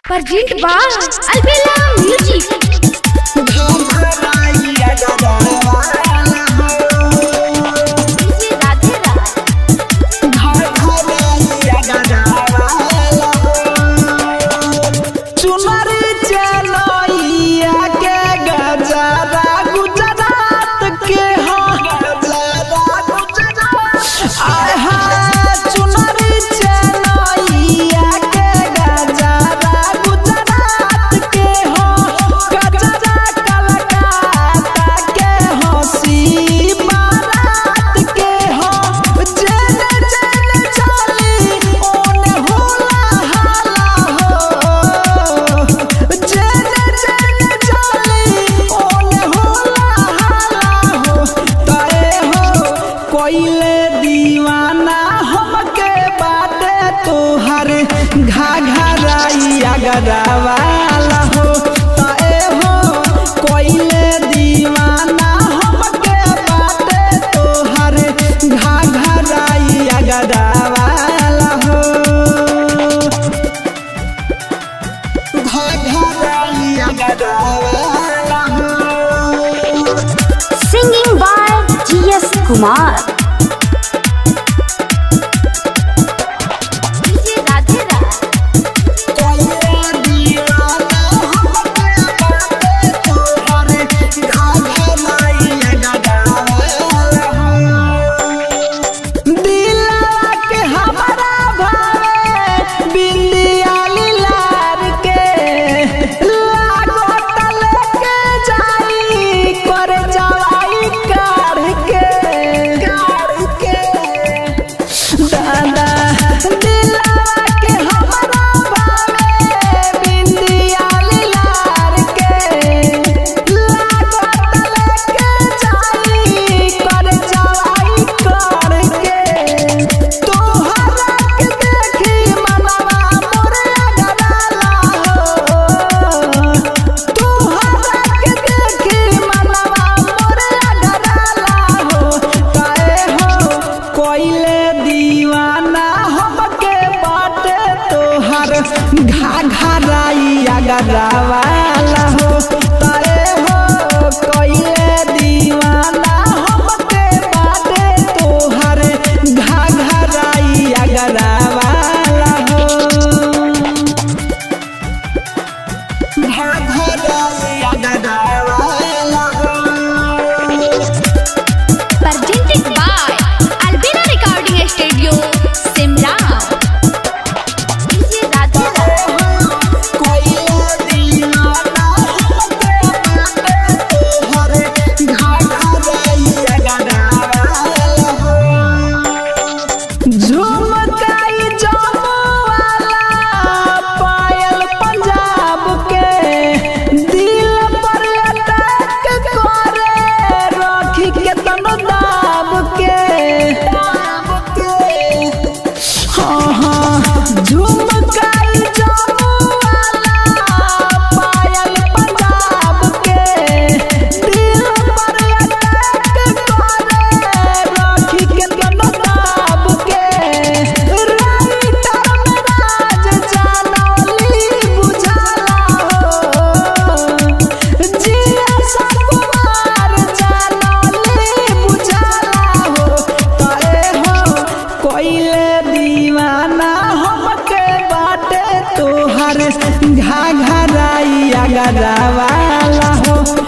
Presented by Albella Music. दीवाना हमके बाटे तोहर घाघराइया गरावाला हो ताए हो कोइले दीवाना हमके बाटे तोहर घाघराइया गरावाला हो घाघराइया गरावाला हो। Singing by G.S. Kumar. घाघराइया गरावाला हो ताए हो कोइले दीवाना हमके बाटे तोहर घाघराइया गरावाला हो घाघराइया गरावाला हो। Presented by Albella Recording Studio, Simla. दीवाना हमके बाटे तोहर घाघराइया गरावाला हो।